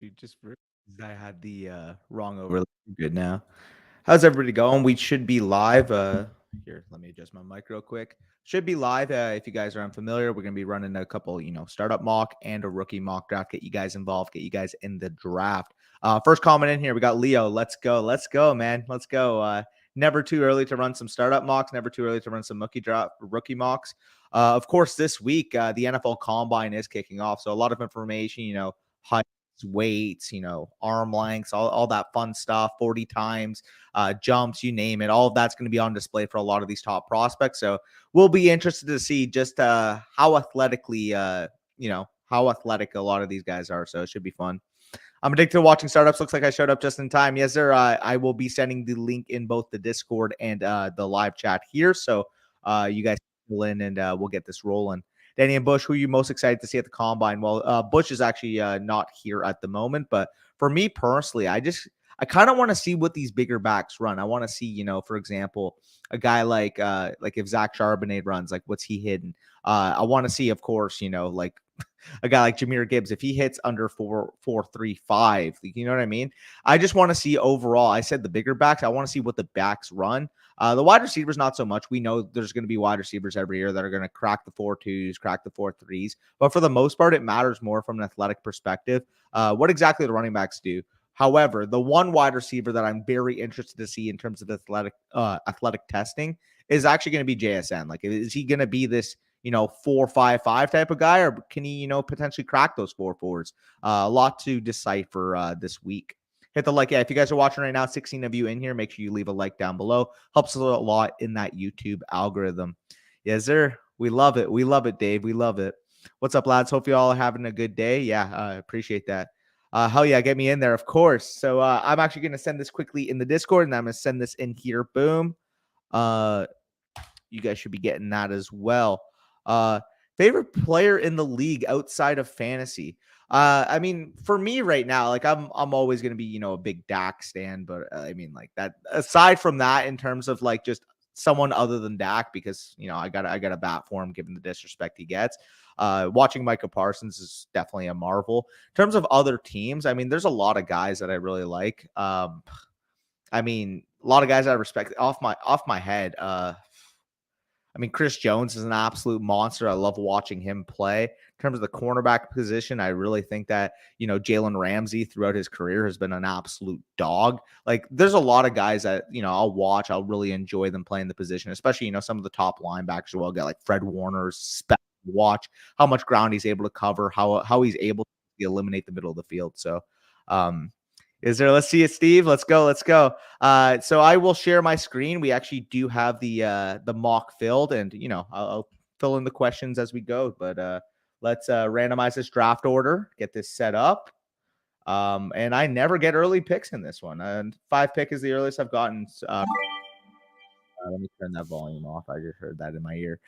Dude, just realized I had the wrong overlay. Good now. How's everybody going? We should be live. Here, let me adjust my mic real quick. Should be live. If you guys are unfamiliar, we're gonna be running a couple, startup mock and a rookie mock draft. Get you guys involved. Get you guys in the draft. First comment in here, we got Leo. Let's go, man. Let's go. Never too early to run some startup mocks. Never too early to run some rookie mocks. Of course, this week the NFL Combine is kicking off, so a lot of information. Heights, weights, arm lengths, all that fun stuff. 40 times, jumps, you name it. All of that's going to be on display for a lot of these top prospects. So we'll be interested to see just how athletically, how athletic a lot of these guys are. So it should be fun. I'm addicted to watching startups. Looks like I showed up just in time. Yes, sir. I will be sending the link in both the Discord and the live chat here. So you guys pull in and we'll get this rolling. Danny and Bush, who are you most excited to see at the Combine? Well, Bush is actually not here at the moment. But for me personally, I kind of want to see what these bigger backs run. I want to see, for example, a guy like if Zach Charbonnet runs, like what's he hitting? I want to see, of course, like a guy like Jahmyr Gibbs, if he hits under 4.35, you know what I mean? I just want to see overall. I said the bigger backs. I want to see what the backs run. The wide receivers, not so much. We know there's going to be wide receivers every year that are going to crack the 4.2s, crack the 4.3s. But for the most part, it matters more from an athletic perspective. What exactly the running backs do. However, the one wide receiver that I'm very interested to see in terms of athletic testing is actually going to be JSN. Like, is he going to be this 4.55 type of guy, or can he, potentially crack those 4.4s? A lot to decipher this week. Hit the like. Yeah, if you guys are watching right now, 16 of you in here, make sure you leave a like down below. Helps us a lot in that YouTube algorithm. Yes, sir. We love it. We love it, Dave. We love it. What's up, lads? Hope you all are having a good day. Yeah, I appreciate that. Hell yeah, get me in there, of course. So I'm actually going to send this quickly in the Discord, and I'm going to send this in here. Boom. You guys should be getting that as well. Favorite player in the league outside of fantasy. I mean, for me right now, like I'm always going to be, a big Dak stan, but I mean, like that, aside from that, in terms of like just someone other than Dak, because, I got a bat for him given the disrespect he gets. Watching Micah Parsons is definitely a marvel. In terms of other teams, I mean, there's a lot of guys that I really like. I mean, a lot of guys I respect off my head. I mean, Chris Jones is an absolute monster. I love watching him play. In terms of the cornerback position, I really think that, Jalen Ramsey throughout his career has been an absolute dog. Like, there's a lot of guys that, I'll watch. I'll really enjoy them playing the position, especially, some of the top linebackers. Well, get like Fred Warner's watch how much ground he's able to cover, how he's able to eliminate the middle of the field. So, let's see it, Steve. Let's go. So I will share my screen. We actually do have the mock filled, and I'll fill in the questions as we go. But let's randomize this draft order, get this set up. And I never get early picks in this one. And 5 pick is the earliest I've gotten. Let me turn that volume off. I just heard that in my ear.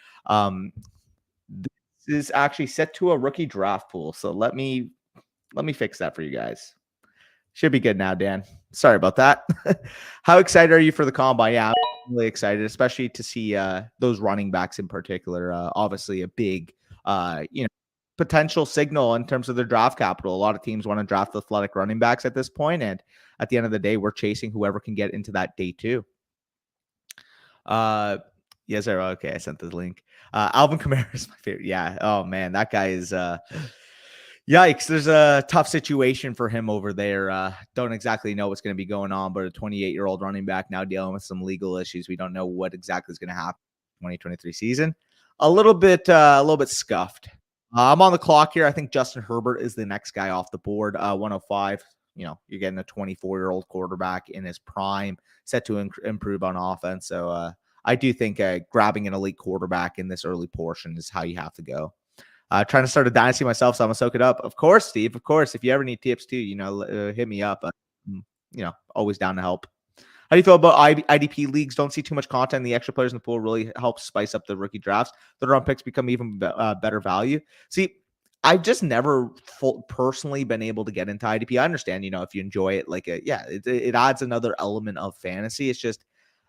This is actually set to a rookie draft pool. So let me fix that for you guys. Should be good now, Dan. Sorry about that. How excited are you for the Combine? Yeah, I'm really excited, especially to see those running backs in particular. Obviously, a big, potential signal in terms of their draft capital. A lot of teams want to draft athletic running backs at this point, and at the end of the day, we're chasing whoever can get into that day 2. Yes, sir. Okay, I sent the link. Alvin Kamara is my favorite. Yeah. Oh man, that guy is. Yikes, there's a tough situation for him over there. Don't exactly know what's going to be going on, but a 28-year-old running back now dealing with some legal issues. We don't know what exactly is going to happen in the 2023 season. A little bit scuffed. I'm on the clock here. I think Justin Herbert is the next guy off the board. 105. You're getting a 24-year-old quarterback in his prime, set to improve on offense. So I do think grabbing an elite quarterback in this early portion is how you have to go. Trying to start a dynasty myself, so I'm gonna soak it up. Of course, Steve. Of course, if you ever need tips too, hit me up. Always down to help. How do you feel about IDP leagues? Don't see too much content. The extra players in the pool really helps spice up the rookie drafts. The round picks become even better value. See, I've just never personally been able to get into IDP. I understand, if you enjoy it, it adds another element of fantasy. It's just,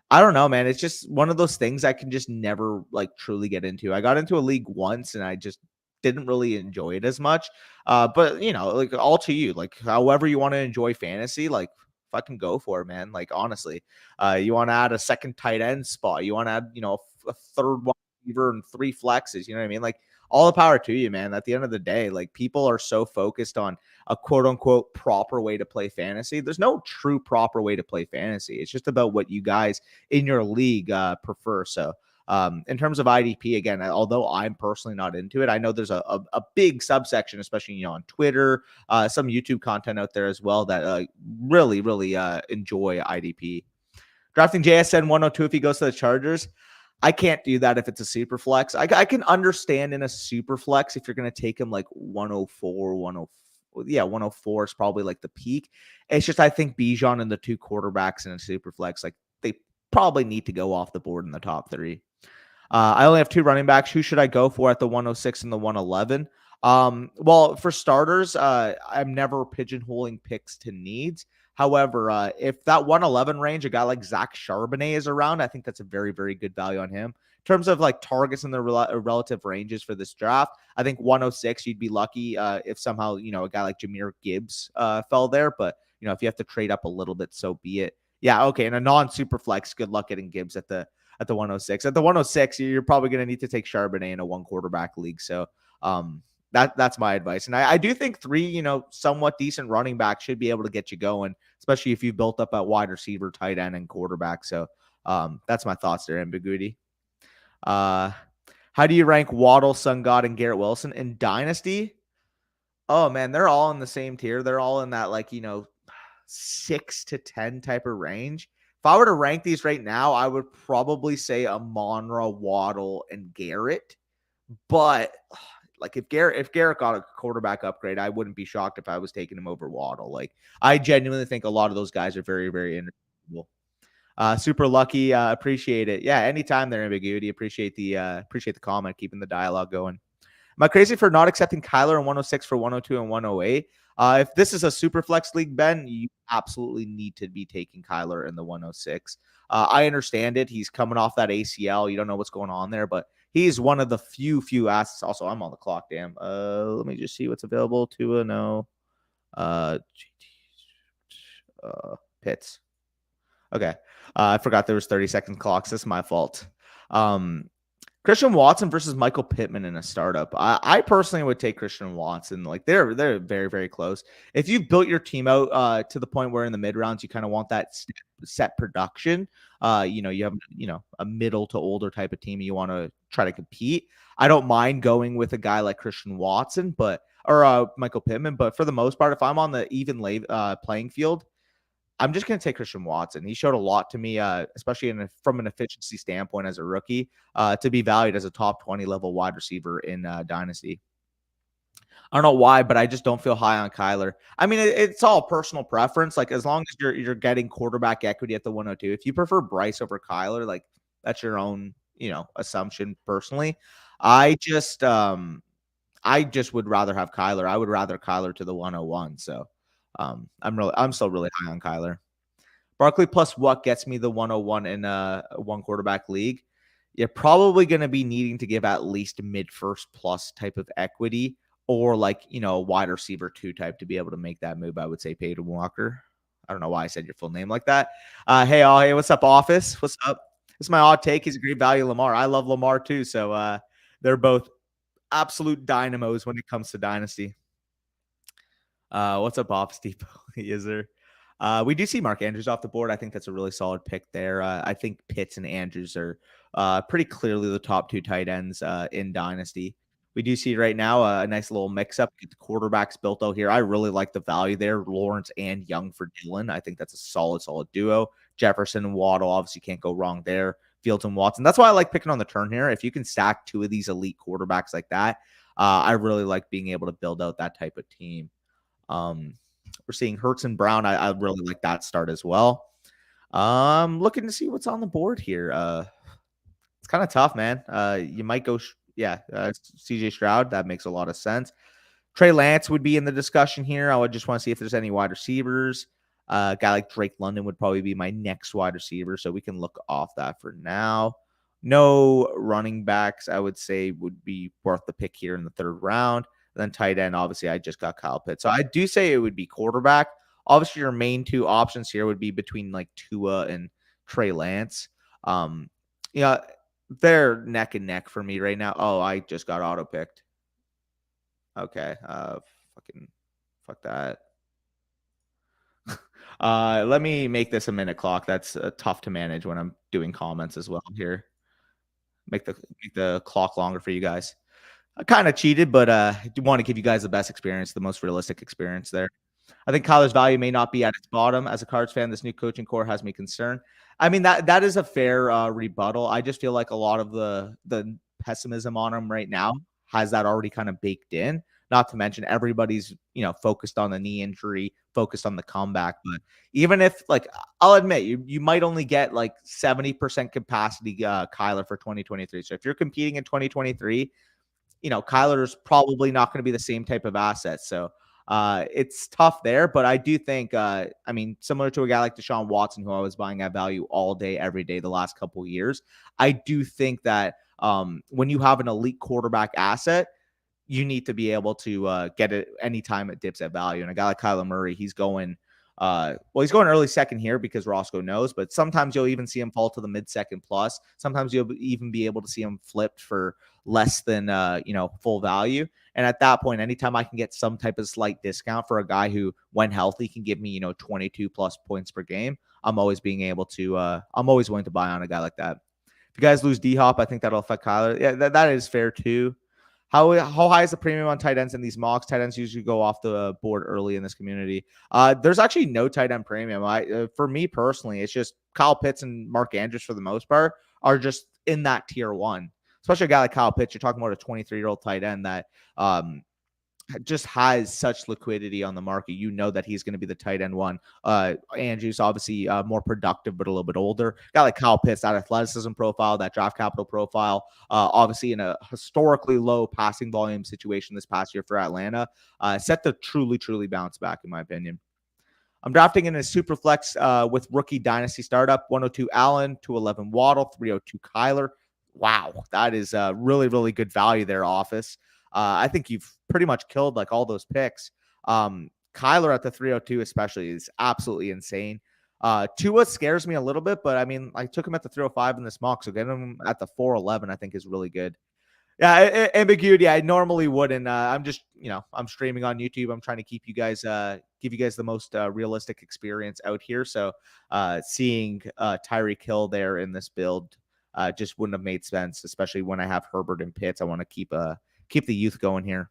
I don't know, man. It's just one of those things I can just never truly get into. I got into a league once and I just didn't really enjoy it as much. But like all to you, like however you want to enjoy fantasy, like fucking go for it, man. Like honestly, you want to add a second tight end spot, you want to add, a third wide receiver and 3 flexes. You know what I mean? Like all the power to you, man. At the end of the day, like people are so focused on a quote unquote proper way to play fantasy. There's no true proper way to play fantasy. It's just about what you guys in your league prefer. So in terms of IDP, again, although I'm personally not into it, I know there's a big subsection, especially on Twitter, some YouTube content out there as well that really enjoy IDP. Drafting JSN 102 if he goes to the Chargers. I can't do that if it's a super flex. I can understand in a super flex if you're going to take him like 104, 104. Yeah, 104 is probably like the peak. It's just I think Bijan and the 2 quarterbacks in a super flex, like they probably need to go off the board in the top 3. I only have 2 running backs. Who should I go for at the 106 and the 111? Well, for starters, I'm never pigeonholing picks to needs. However, if that 111 range, a guy like Zach Charbonnet is around, I think that's a very, very good value on him. In terms of like targets in the relative ranges for this draft, I think 106, you'd be lucky if somehow, a guy like Jahmyr Gibbs fell there. But, if you have to trade up a little bit, so be it. Yeah, okay. And a non-super flex, good luck getting Gibbs at the 106. At the 106, you're probably going to need to take Charbonnet in a 1 quarterback league. So that's my advice. And I do think 3, somewhat decent running backs should be able to get you going, especially if you've built up at wide receiver, tight end, and quarterback. So that's my thoughts there, Ambiguity. How do you rank Waddle, Sun God, and Garrett Wilson in Dynasty? Oh, man, they're all in the same tier. They're all in that, 6 to 10 type of range. If I were to rank these right now, I would probably say Amon-Ra, Waddle, and Garrett. But like if Garrett got a quarterback upgrade, I wouldn't be shocked if I was taking him over Waddle. Like I genuinely think a lot of those guys are very, very interchangeable. Super lucky. Appreciate it. Yeah, anytime there, Ambiguity. Appreciate the comment, keeping the dialogue going. Am I crazy for not accepting Kyler in 106 for 102 and 108? If this is a super flex league, Ben, you absolutely need to be taking Kyler in the 106. I understand it. He's coming off that ACL. You don't know what's going on there, but he's one of the few assets. Also, I'm on the clock. Damn. Let me just see what's available. 2-0. Pitts. Okay. I forgot there was 30-second clocks. That's my fault. Christian Watson versus Michael Pittman in a startup. I personally would take Christian Watson. Like they're very, very close. If you've built your team out to the point where in the mid rounds you kind of want that set production, you have a middle to older type of team, and you want to try to compete. I don't mind going with a guy like Christian Watson, or Michael Pittman. But for the most part, if I'm on the even playing field, I'm just going to take Christian Watson. He showed a lot to me, especially from an efficiency standpoint as a rookie, to be valued as a top 20 level wide receiver in Dynasty. I don't know why, but I just don't feel high on Kyler. I mean, it's all personal preference. Like as long as you're getting quarterback equity at the 102, if you prefer Bryce over Kyler, like that's your own, assumption personally. I just would rather have Kyler. I would rather Kyler to the 101. So I'm still really high on Kyler. Barkley plus what gets me the 101 in a 1 quarterback league? You're probably going to be needing to give at least mid first plus type of equity, or a wide receiver 2 type to be able to make that move. I would say Peyton Walker. I don't know why I said your full name like that. Hey, what's up, Office? What's up? This is my odd take. He's a great value, Lamar. I love Lamar too. So they're both absolute dynamos when it comes to Dynasty. What's up, Office Depot? Is there? We do see Mark Andrews off the board. I think that's a really solid pick there. I think Pitts and Andrews are pretty clearly the top 2 tight ends in Dynasty. We do see right now a nice little mix-up. Get the quarterbacks built out here. I really like the value there. Lawrence and Young for Dillon. I think that's a solid duo. Jefferson and Waddle, obviously can't go wrong there. Fields and Watson. That's why I like picking on the turn here. If you can stack 2 of these elite quarterbacks like that, I really like being able to build out that type of team. We're seeing Hurts and Brown. I really like that start as well. Looking to see what's on the board here. It's kind of tough, man. You might go, CJ Stroud. That makes a lot of sense. Trey Lance would be in the discussion here. I would just want to see if there's any wide receivers. A guy like Drake London would probably be my next wide receiver, so we can look off that for now. No running backs, I would say, would be worth the pick here in the third round. And then tight end, obviously, I just got Kyle Pitts. So I do say it would be quarterback. Obviously, your main two options here would be between like Tua and Trey Lance. Um, yeah, they're neck and neck for me right now. Oh, I just got auto picked. Okay. Fucking fuck that. Let me make this a minute clock. That's tough to manage when I'm doing comments as well here. Make the clock longer for you guys. I kind of cheated, but I do want to give you guys the best experience, the most realistic experience there. I think Kyler's value may not be at its bottom. As a Cards fan, this new coaching core has me concerned. I mean, that is a fair rebuttal. I just feel like a lot of the pessimism on him right now has that already kind of baked in. Not to mention everybody's focused on the knee injury, focused on the comeback. But even if like I'll admit you might only get like 70% capacity Kyler for 2023. So if you're competing in 2023, Kyler's probably not going to be the same type of asset. So it's tough there, but I do think, I mean, similar to a guy like Deshaun Watson, who I was buying at value all day, every day, the last couple of years, I do think that when you have an elite quarterback asset, you need to be able to get it anytime it dips at value. And a guy like Kyler Murray, he's going, he's going early second here because Roscoe knows, but sometimes you'll even see him fall to the mid second plus. Sometimes you'll even be able to see him flipped for less than, full value. And at that point, anytime I can get some type of slight discount for a guy who, when healthy, can give me, 22 plus points per game, I'm always willing to buy on a guy like that. If you guys lose D Hop, I think that'll affect Kyler. Yeah, that is fair too. How high is the premium on tight ends in these mocks? Tight ends usually go off the board early in this community. There's actually no tight end premium. For me personally, it's just Kyle Pitts and Mark Andrews for the most part are just in that tier one. Especially a guy like Kyle Pitts, you're talking about a 23-year-old tight end that just has such liquidity on the market. You know that he's going to be the tight end one. Andrews obviously more productive, but a little bit older. Got like Kyle Pitts, that athleticism profile, that draft capital profile. Obviously in a historically low passing volume situation this past year for Atlanta, set to truly bounce back in my opinion. I'm drafting in a super flex with rookie dynasty startup, 102 Allen, 211 Waddle, 302 Kyler. Wow, that is really good value there, Office. I think you've pretty much killed like all those picks. Kyler at the 302 especially is absolutely insane. Tua scares me a little bit, but I mean, I took him at the 305 in this mock, so getting him at the 411 I think is really good. Yeah, ambiguity. I normally wouldn't. I'm just, I'm streaming on YouTube. I'm trying to keep you guys, give you guys the most realistic experience out here. So seeing Tyreek Hill there in this build just wouldn't have made sense, especially when I have Herbert and Pitts. I want to keep the youth going here.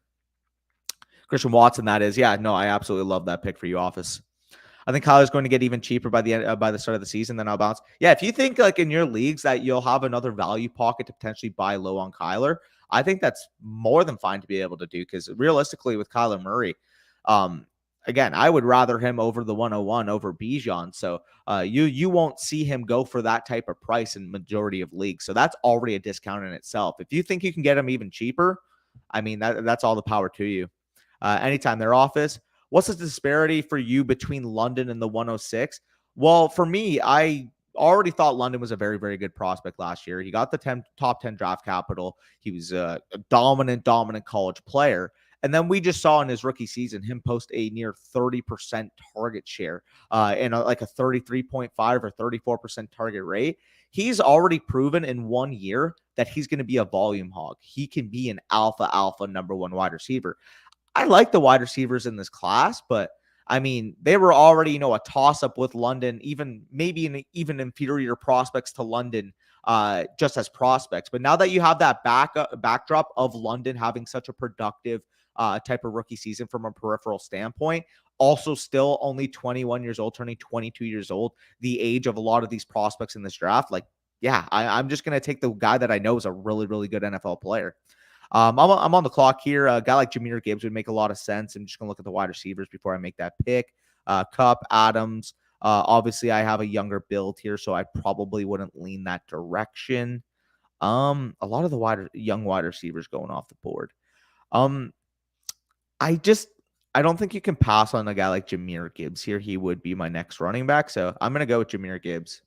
Christian Watson, that is. Yeah, no, I absolutely love that pick for you, Office. I think Kyler's going to get even cheaper by the start of the season. Then I'll bounce. Yeah, if you think like in your leagues that you'll have another value pocket to potentially buy low on Kyler, I think that's more than fine to be able to do because realistically with Kyler Murray, again, I would rather him over the 101 over Bijan. So you won't see him go for that type of price in majority of leagues. So that's already a discount in itself. If you think you can get him even cheaper, I mean, that's all the power to you. Anytime their Office. What's the disparity for you between London and the 106? Well, for me, I already thought London was a very good prospect last year. He got the top 10 draft capital. He was a dominant college player. And then we just saw in his rookie season him post a near 30% target share and like a 33.5 or 34% target rate. He's already proven in 1 year that he's going to be a volume hog. He can be an alpha number one wide receiver. I like the wide receivers in this class, but I mean, they were already, a toss-up with London, even maybe even inferior prospects to London, just as prospects. But now that you have that backdrop of London having such a productive type of rookie season from a peripheral standpoint, also still only 21 years old, turning 22 years old, the age of a lot of these prospects in this draft, like, yeah, I'm just going to take the guy that I know is a really good NFL player. I'm on the clock here. A guy like Jahmyr Gibbs would make a lot of sense. I'm just going to look at the wide receivers before I make that pick. Kupp, Adams. Obviously, I have a younger build here, so I probably wouldn't lean that direction. A lot of the young wide receivers going off the board. I don't think you can pass on a guy like Jahmyr Gibbs here. He would be my next running back, so I'm going to go with Jahmyr Gibbs.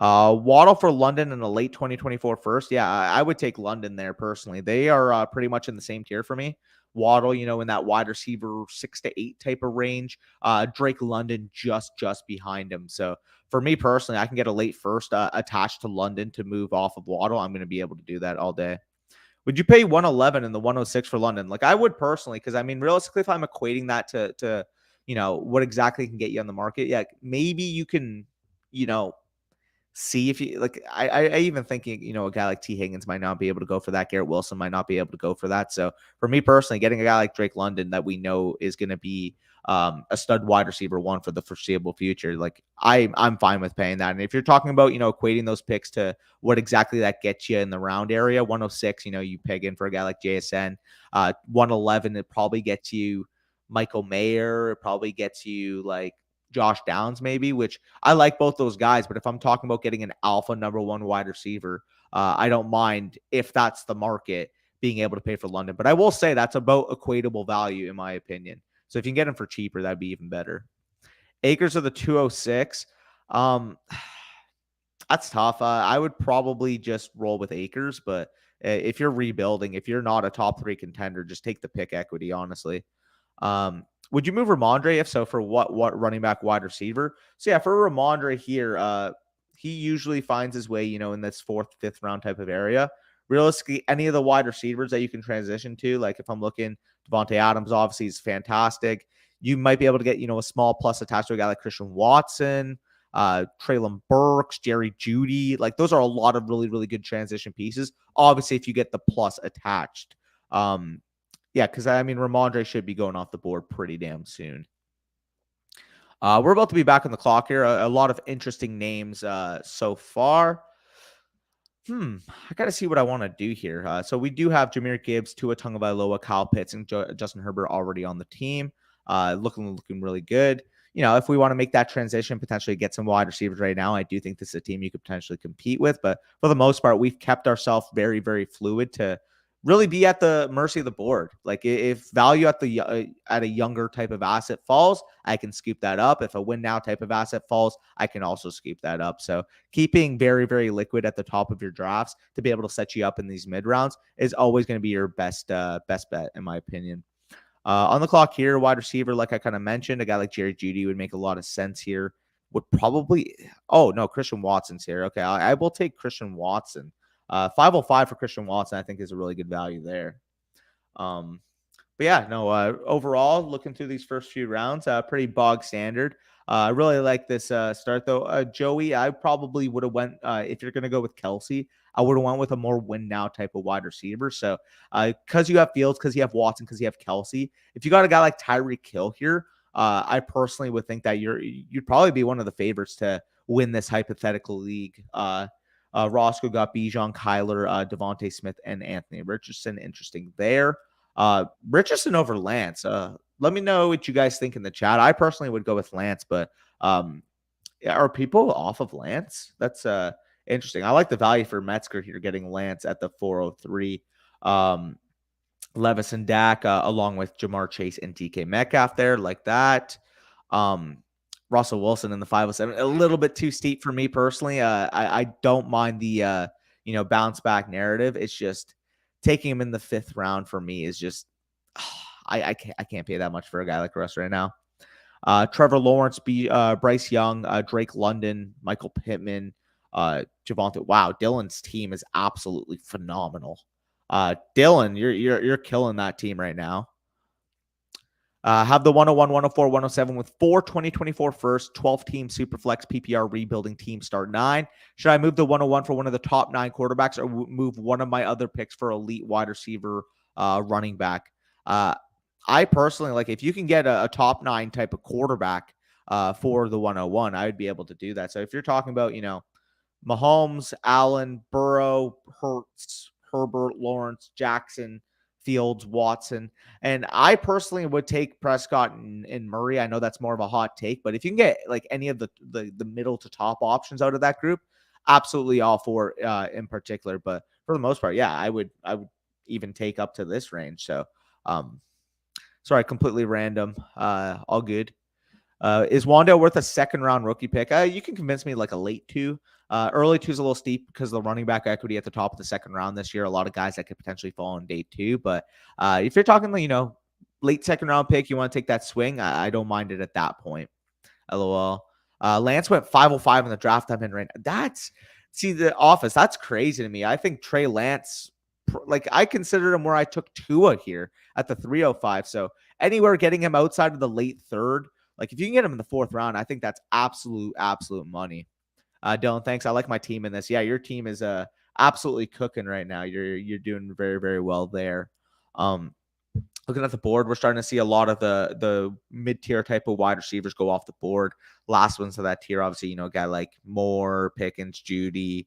Waddle for London in a late 2024 first. Yeah, I would take London there personally. They are pretty much in the same tier for me. Waddle, in that wide receiver 6 to 8 type of range. Drake London just behind him. So for me personally, I can get a late first attached to London to move off of Waddle. I'm going to be able to do that all day. Would you pay 111 and the 106 for London? Like I would personally, because I mean, realistically, if I'm equating that to what exactly can get you on the market, yeah, maybe you can, see if you like. I even think a guy like T Higgins might not be able to go for that. Garrett Wilson might not be able to go for that. So for me personally, getting a guy like Drake London that we know is going to be a stud wide receiver one for the foreseeable future, like I'm fine with paying that. And if you're talking about equating those picks to what exactly that gets you in the round area, 106, you peg in for a guy like JSN. 111, it probably gets you Michael Mayer. It probably gets you like Josh Downs, maybe, which I like both those guys. But if I'm talking about getting an alpha number one wide receiver, I don't mind if that's the market being able to pay for London. But I will say that's about equatable value, in my opinion. So if you can get him for cheaper, that'd be even better. Akers of the 206. That's tough. I would probably just roll with Akers, but if you're rebuilding, if you're not a top 3 contender, just take the pick equity, honestly. Would you move Ramondre? If so, for what running back, wide receiver? So yeah, for Ramondre here, he usually finds his way, in this 4th, 5th round type of area. Realistically, any of the wide receivers that you can transition to, like if I'm looking, Devontae Adams obviously is fantastic. You might be able to get, a small plus attached to a guy like Christian Watson, Treylon Burks, Jerry Jeudy. Like those are a lot of really, really good transition pieces. Obviously, if you get the plus attached. Yeah, because I mean, Ramondre should be going off the board pretty damn soon. We're about to be back on the clock here. A lot of interesting names so far. I got to see what I want to do here. So we do have Jahmyr Gibbs, Tua Tagovailoa, Kyle Pitts, and Justin Herbert already on the team. Looking really good. If we want to make that transition, potentially get some wide receivers right now, I do think this is a team you could potentially compete with. But for the most part, we've kept ourselves very, very fluid to really be at the mercy of the board. Like if value at a younger type of asset falls, I can scoop that up. If a win now type of asset falls, I can also scoop that up. So keeping very, very liquid at the top of your drafts to be able to set you up in these mid rounds is always going to be your best bet, in my opinion. On the clock here, wide receiver, like I kind of mentioned, a guy like Jerry Jeudy would make a lot of sense here. Would probably, oh no, Christian Watson's here. Okay, I will take Christian Watson. 505 for Christian Watson, I think, is a really good value there. But yeah, no, overall, looking through these first few rounds, pretty bog standard. I really like this start, though. Joey, I probably would have went, if you're going to go with Kelsey, I would have went with a more win now type of wide receiver. So because you have Fields, because you have Watson, because you have Kelsey, if you got a guy like Tyreek Hill here, I personally would think that you'd probably be one of the favorites to win this hypothetical league. Roscoe got Bijan, Kyler, Devontae Smith, and Anthony Richardson. Interesting there. Richardson over Lance. Let me know what you guys think in the chat. I personally would go with Lance, but are people off of Lance? That's interesting. I like the value for Metzger here, getting Lance at the 403. Levis and Dak, along with Jamar Chase and DK Metcalf there, like that. Russell Wilson in the 507, a little bit too steep for me personally. I don't mind the bounce back narrative. It's just taking him in the 5th round for me is just I can't pay that much for a guy like Russ right now. Trevor Lawrence, Bryce Young, Drake London, Michael Pittman, Javonte. Wow, Dylan's team is absolutely phenomenal. Dylan, you're killing that team right now. Have the 101, 104, 107 with 4 2024 first, 12-team Superflex PPR rebuilding team start 9. Should I move the 101 for one of the top 9 quarterbacks or move one of my other picks for elite wide receiver running back? I personally, like, if you can get a top 9 type of quarterback for the 101, I would be able to do that. So if you're talking about, Mahomes, Allen, Burrow, Hurts, Herbert, Lawrence, Jackson, Fields, Watson, and I personally would take Prescott and Murray. I know that's more of a hot take, but if you can get like any of the middle to top options out of that group, absolutely all for in particular. But for the most part, yeah, I would even take up to this range. So sorry, completely random. All good. Is Wandale worth a second round rookie pick? You can convince me like a late 2. Early 2 is a little steep because of the running back equity at the top of the second round this year. A lot of guys that could potentially fall on day 2. But if you're talking, late second round pick, you want to take that swing, I don't mind it at that point. LOL. Lance went 505 in the draft I'm in right now. The office. That's crazy to me. I think Trey Lance, I considered him where I took Tua here at the 305. So anywhere getting him outside of the late third, like if you can get him in the 4th round, I think that's absolute money. Dylan, thanks. I like my team in this. Yeah, your team is absolutely cooking right now. You're doing very, very well there. Looking at the board, we're starting to see a lot of the mid-tier type of wide receivers go off the board. Last ones of that tier, obviously, a guy like Moore, Pickens, Judy,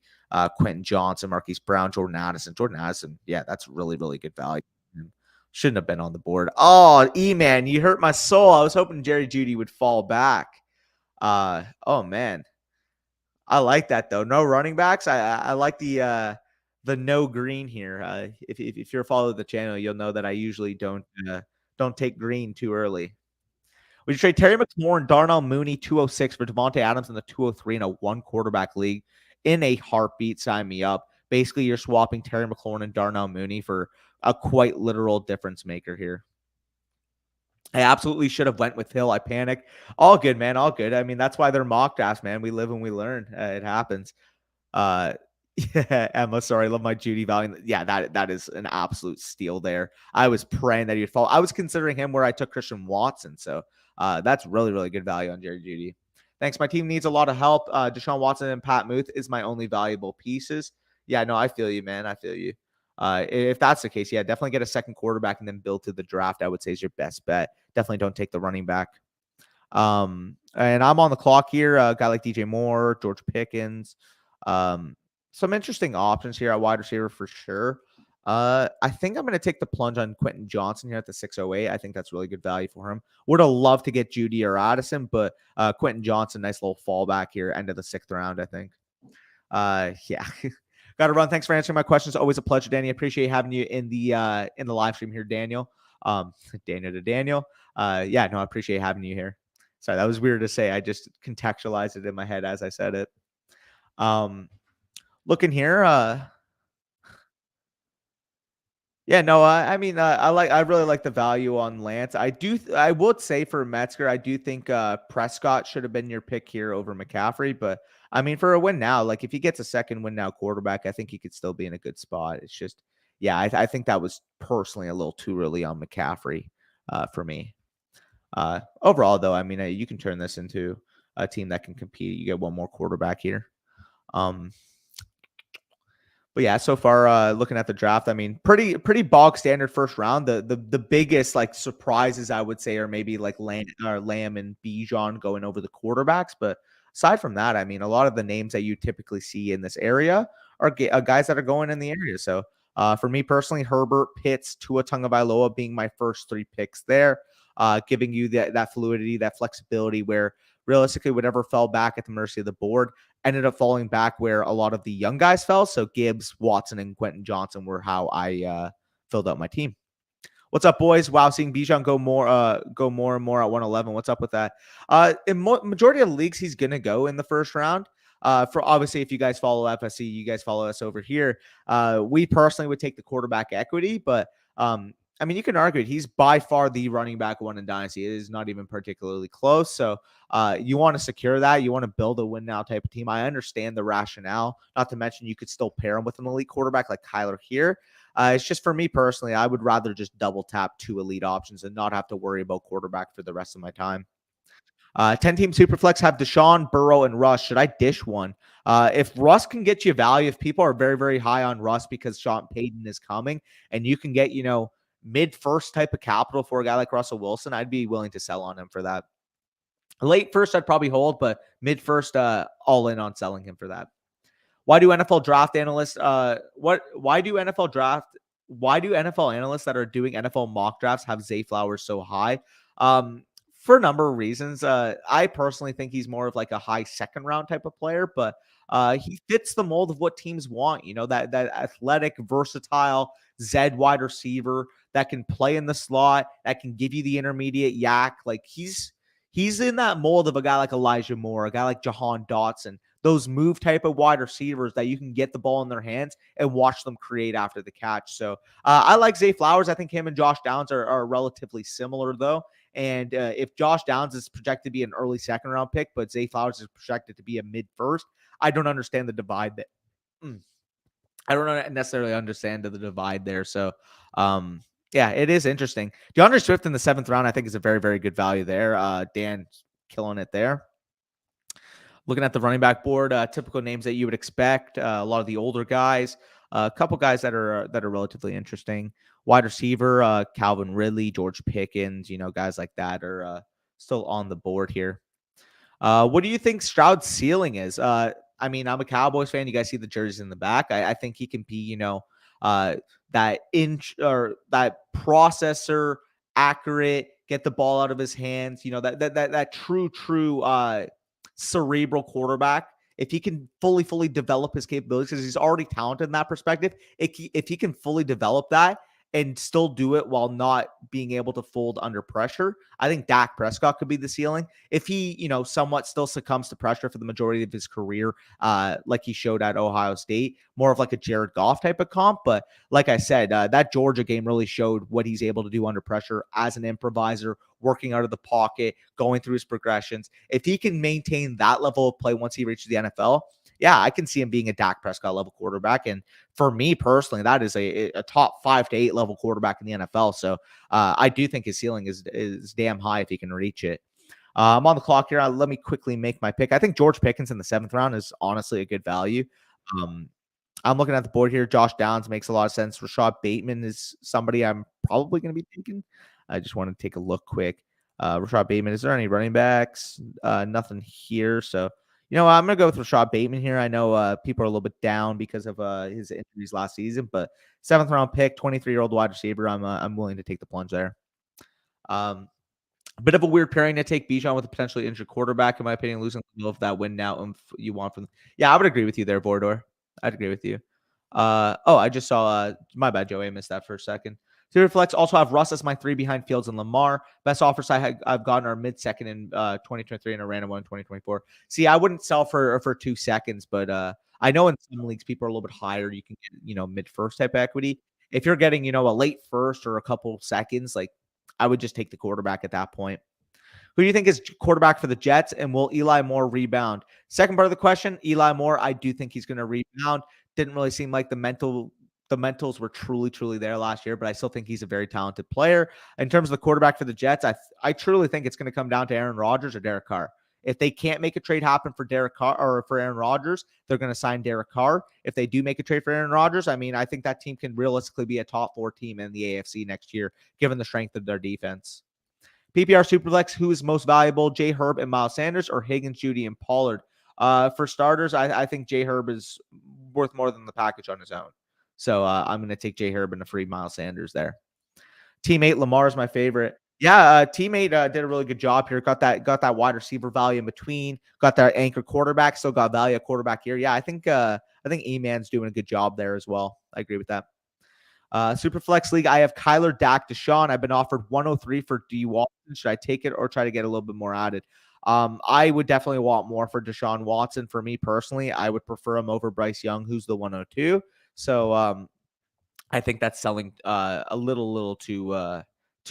Quentin Johnston, Marquise Brown, Jordan Addison. Jordan Addison, yeah, that's really, really good value. Shouldn't have been on the board. Oh, E-Man, you hurt my soul. I was hoping Jerry Judy would fall back. Oh, man. I like that, though. No running backs. I like the no green here. If you're a follower of the channel, you'll know that I usually don't take green too early. Would you trade Terry McLaurin, Darnell Mooney, 206 for Devontae Adams in the 203 in a 1 quarterback league in a heartbeat? Sign me up. Basically, you're swapping Terry McLaurin and Darnell Mooney for a quite literal difference maker here. I absolutely should have went with Hill. I panicked. All good, man. All good. I mean, that's why they're mock drafts, man. We live and we learn. It happens. Yeah, Emma, sorry, I love my Judy value. Yeah, that is an absolute steal there. I was praying that he'd fall. I was considering him where I took Christian Watson. So that's really, really good value on Jerry Judy. Thanks. My team needs a lot of help. Deshaun Watson and Pat Muth is my only valuable pieces. Yeah, no, I feel you, man. I feel you. If that's the case, yeah, definitely get a second quarterback and then build to the draft, I would say is your best bet. Definitely don't take the running back. And I'm on the clock here. A guy like DJ Moore, George Pickens. Some interesting options here at wide receiver for sure. I think I'm going to take the plunge on Quentin Johnston here at the 608. I think that's really good value for him. Would have loved to get Judy or Addison, but Quentin Johnston, nice little fallback here, end of the 6th round, I think. Yeah. Got to run. Thanks for answering my questions. Always a pleasure, Danny. Appreciate having you in the live stream here, Daniel. Daniel to Daniel. Yeah, no, I appreciate having you here. Sorry, that was weird to say. I just contextualized it in my head as I said it. Looking here, yeah, no, I mean, I really like the value on Lance. I would say for Metzger, I do think Prescott should have been your pick here over McCaffrey, but I mean, for a win now, like if he gets a second win now quarterback, I think he could still be in a good spot. It's just, yeah, I think that was personally a little too early on McCaffrey for me. Overall, though, I mean, you can turn this into a team that can compete. You get one more quarterback here. But yeah, so far, looking at the draft, I mean, pretty bog standard first round. The biggest like surprises I would say are maybe like Lamb and Bijan going over the quarterbacks. But aside from that, I mean, a lot of the names that you typically see in this area are guys that are going in the area. So for me personally, Herbert, Pitts, Tua Tagovailoa being my first 3 picks there, giving you that fluidity, that flexibility where realistically whatever fell back at the mercy of the board ended up falling back where a lot of the young guys fell. So Gibbs, Watson, and Quentin Johnston were how I filled out my team. What's up, boys? Wow, seeing Bijan go more and more at 111. What's up with that? In majority of the leagues, he's gonna go in the first round. For obviously, if you guys follow FSC, you guys follow us over here. We personally would take the quarterback equity, but I mean, you can argue it. He's by far the running back one in Dynasty. It is not even particularly close. So you want to secure that. You want to build a win now type of team. I understand the rationale. Not to mention you could still pair him with an elite quarterback like Kyler here. It's just for me personally, I would rather just double tap 2 elite options and not have to worry about quarterback for the rest of my time. 10-team Superflex have Deshaun, Burrow, and Russ. Should I dish one? If Russ can get you value, if people are very, very high on Russ because Sean Payton is coming and you can get, mid-first type of capital for a guy like Russell Wilson, I'd be willing to sell on him for that. Late first, I'd probably hold, but mid-first, all in on selling him for that. Why do NFL draft analysts, why do NFL analysts that are doing NFL mock drafts have Zay Flowers so high? For a number of reasons. I personally think he's more of like a high second round type of player, but he fits the mold of what teams want. That athletic, versatile Zed wide receiver that can play in the slot, that can give you the intermediate yak. Like he's He's in that mold of a guy like Elijah Moore, a guy like Jahan Dotson, those move type of wide receivers that you can get the ball in their hands and watch them create after the catch. So I like Zay Flowers. I think him and Josh Downs are relatively similar, though. And if Josh Downs is projected to be an early second round pick, but Zay Flowers is projected to be a mid first, I don't understand the divide that. I don't necessarily understand the divide there. So, yeah, it is interesting. DeAndre Swift in the 7th round, I think, is a very, very good value there. Dan killing it there. Looking at the running back board, typical names that you would expect. A lot of the older guys, a couple guys that are relatively interesting. Wide receiver, Calvin Ridley, George Pickens, guys like that are still on the board here. What do you think Stroud's ceiling is? I mean, I'm a Cowboys fan. You guys see the jerseys in the back. I think he can be, that inch or that processor, accurate, get the ball out of his hands. That true cerebral quarterback. If he can fully develop his capabilities, because he's already talented in that perspective, if he can fully develop that and still do it while not being able to fold under pressure, I think Dak Prescott could be the ceiling. If he, somewhat still succumbs to pressure for the majority of his career, like he showed at Ohio State, more of like a Jared Goff type of comp. But like I said, that Georgia game really showed what he's able to do under pressure as an improviser, working out of the pocket, going through his progressions. If he can maintain that level of play once he reaches the NFL, yeah, I can see him being a Dak Prescott level quarterback. And for me personally, that is a top 5 to 8 level quarterback in the NFL. So I do think his ceiling is damn high if he can reach it. I'm on the clock here. Let me quickly make my pick. I think George Pickens in the 7th round is honestly a good value. I'm looking at the board here. Josh Downs makes a lot of sense. Rashad Bateman is somebody I'm probably going to be taking. I just want to take a look quick. Rashad Bateman, is there any running backs? Nothing here. So, I'm going to go with Rashad Bateman here. I know people are a little bit down because of his injuries last season, but 7th round pick, 23-year-old wide receiver. I'm willing to take the plunge there. A bit of a weird pairing to take Bijan with a potentially injured quarterback, in my opinion, losing a little of that win now you want from. Yeah, I would agree with you there, Bordor. I'd agree with you. I just saw. My bad, Joey. I missed that for a second. Superflex also have Russ as my 3 behind Fields and Lamar. Best offers I've gotten are mid-second in 2023 and a random one in 2024. See, I wouldn't sell for 2 seconds, but I know in some leagues people are a little bit higher. You can get mid-first type equity. If you're getting a late first or a couple seconds, like I would just take the quarterback at that point. Who do you think is quarterback for the Jets, and will Eli Moore rebound? Second part of the question, Eli Moore, I do think he's going to rebound. Didn't really seem like the mentals were truly there last year, but I still think he's a very talented player. In terms of the quarterback for the Jets, I truly think it's going to come down to Aaron Rodgers or Derek Carr. If they can't make a trade happen for Derek Carr or for Aaron Rodgers, they're going to sign Derek Carr. If they do make a trade for Aaron Rodgers, I mean, I think that team can realistically be a top 4 team in the AFC next year, given the strength of their defense. PPR Superflex, who is most valuable, Jay Herb and Miles Sanders or Higgins, Judy, and Pollard? For starters, I think Jay Herb is worth more than the package on his own. So I'm going to take Jay Herb and a free Miles Sanders there. Teammate Lamar is my favorite. Yeah, teammate did a really good job here. Got that wide receiver value in between. Got that anchor quarterback. Still got value at quarterback here. Yeah, I think E-Man's doing a good job there as well. I agree with that. Superflex League, I have Kyler, Dak, Deshaun. I've been offered 103 for D. Watson. Should I take it or try to get a little bit more added? I would definitely want more for Deshaun Watson. For me personally, I would prefer him over Bryce Young, who's the 102. So I think that's selling a little too